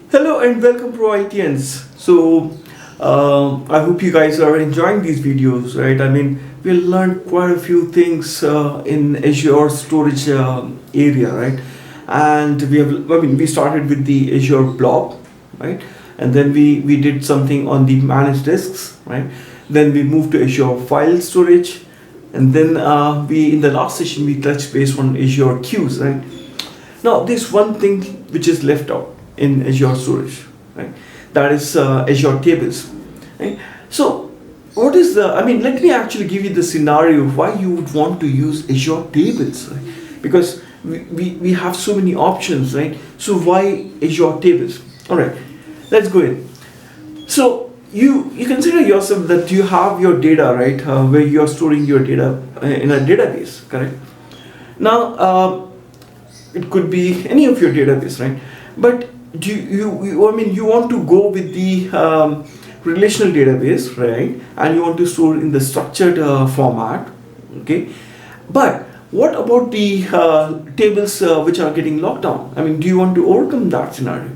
Hello and welcome to ITNs. I hope you guys are enjoying these videos, right? I mean, we learned quite a few things in Azure storage area, right? And we started with the Azure Blob, right? And then we did something on the managed disks, right? Then we moved to Azure File Storage, and then in the last session we touched base on Azure Queues, right? Now, there's one thing which is left out in Azure Storage, right? That is Azure Tables, right? So, what is the? I mean, let me actually give you the scenario of why you would want to use Azure Tables, right? Because we have so many options, right? So why Azure Tables? All right, let's go in. So you consider yourself that you have your data, right? Where you are storing your data in a database, correct? Now. It could be any of your database, right? But I mean, you want to go with the relational database, right? And you want to store in the structured format, okay? But what about the tables which are getting locked down? I mean, do you want to overcome that scenario,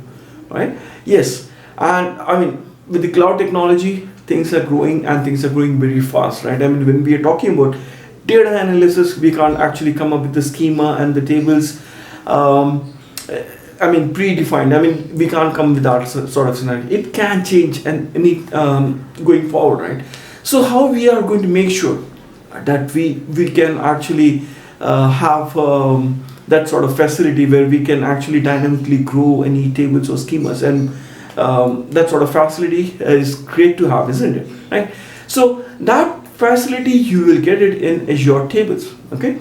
right? Yes, and I mean, with the cloud technology, things are growing and things are growing very fast, right? I mean, when we are talking about data analysis, we can't actually come up with the schema and the tables predefined. I mean, we can't come with that sort of scenario. It can change and any going forward, right? So how we are going to make sure that we can actually have that sort of facility where we can actually dynamically grow any tables or schemas, and that sort of facility is great to have, isn't it? Right? So that facility you will get it in Azure Tables. Okay.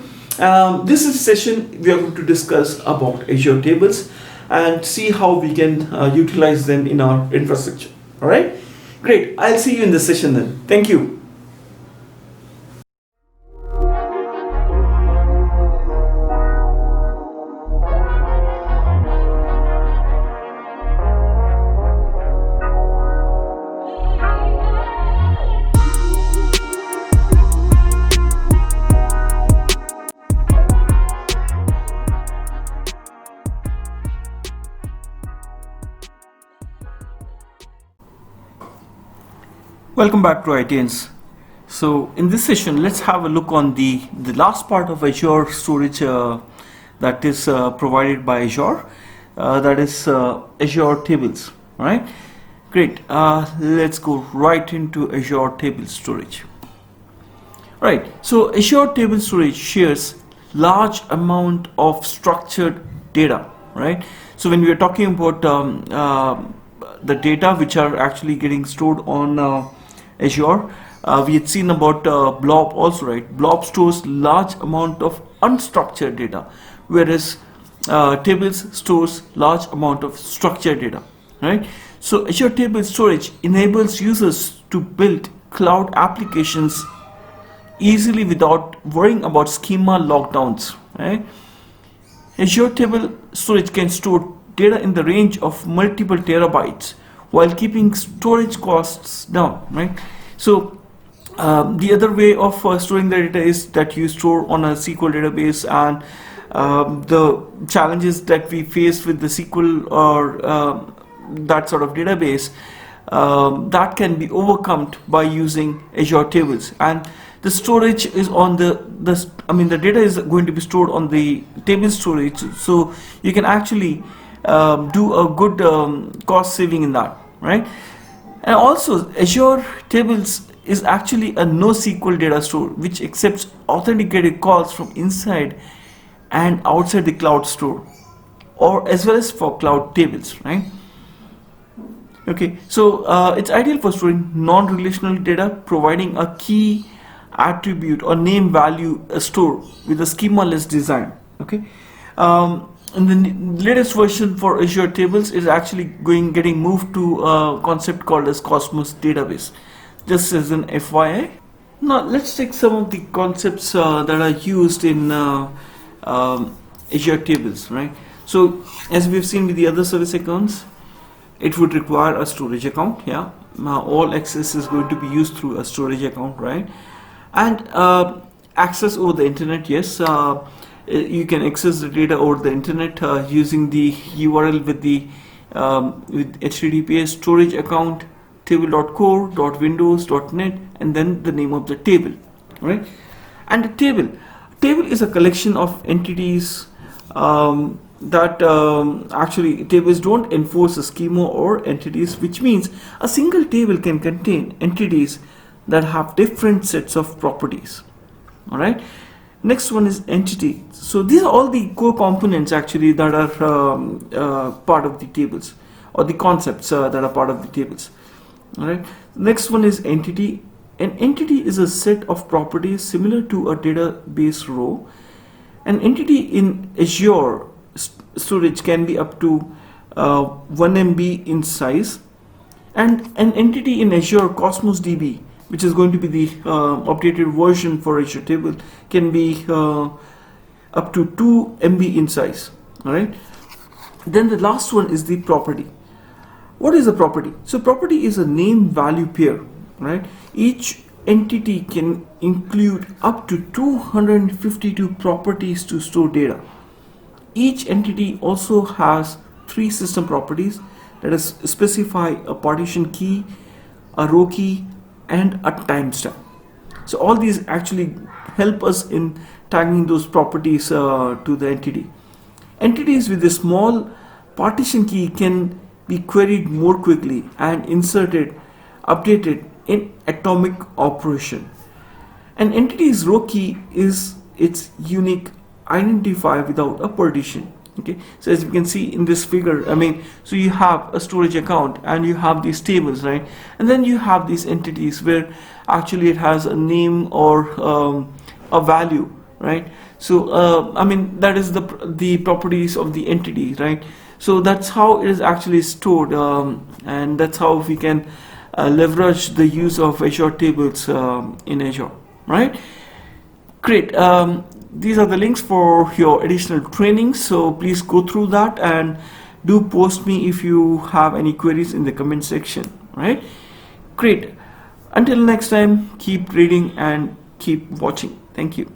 This is session we are going to discuss about Azure Tables and see how we can utilize them in our infrastructure. All right, great. I'll see you in the session then. Thank you. Welcome back to ITNs. So in this session, let's have a look on the last part of Azure storage that is provided by Azure. That is Azure Tables. All right, great. Let's go right into Azure Table Storage. All right. So Azure Table Storage shares large amount of structured data. Right. So when we are talking about the data which are actually getting stored on Azure, we had seen about Blob also, right? Blob stores large amount of unstructured data, whereas Tables stores large amount of structured data, right? So Azure Table Storage enables users to build cloud applications easily without worrying about schema lockdowns, right? Azure Table Storage can store data in the range of multiple terabytes while keeping storage costs down, right? So the other way of storing the data is that you store on a SQL database, and the challenges that we face with the SQL or that sort of database that can be overcome by using Azure Tables. And the storage is on the data is going to be stored on the table storage, so you can actually do a good cost saving in that, right? And also Azure Tables is actually a NoSQL data store which accepts authenticated calls from inside and outside the cloud store, or as well as for cloud tables, right? Okay, so it's ideal for storing non-relational data, providing a key attribute or name value store with a schema-less design. Okay. And the latest version for Azure Tables is actually getting moved to a concept called as Cosmos Database, just as an FYI. Now let's take some of the concepts that are used in Azure Tables, right? So as we've seen with the other service accounts, it would require a storage account. Yeah, all access is going to be used through a storage account, right? And access over the internet. Yes, you can access the data over the internet using the URL with the with HTTPS storage account table.core.windows.net and then the name of the table, right? And the table is a collection of entities that actually tables don't enforce a schema or entities, which means a single table can contain entities that have different sets of properties. All right. Next one is entity. So these are all the core components actually that are part of the tables, or the concepts that are part of the tables. All right. Next one is entity. An entity is a set of properties similar to a database row. An entity in Azure storage can be up to 1 MB in size, and an entity in Azure Cosmos DB, which is going to be the updated version for Azure table, can be up to 2 MB in size. All right. Then the last one is the property. What is a property? So property is a name value pair, right? Each entity can include up to 252 properties to store data. Each entity also has 3 system properties, that is specify a partition key, a row key, and a timestamp. So all these actually help us in tagging those properties to the entity. Entities with a small partition key can be queried more quickly and inserted, updated in atomic operation. An entity's row key is its unique identifier without a partition. Okay, so as you can see in this figure, so you have a storage account and you have these tables, right? And then you have these entities where actually it has a name or a value, right? So that is the properties of the entity, right? So that's how it is actually stored, and that's how we can leverage the use of Azure tables in Azure, right? Great. These are the links for your additional training, so please go through that and do post me if you have any queries in the comment section, right? Great. Until next time, keep reading and keep watching. Thank you.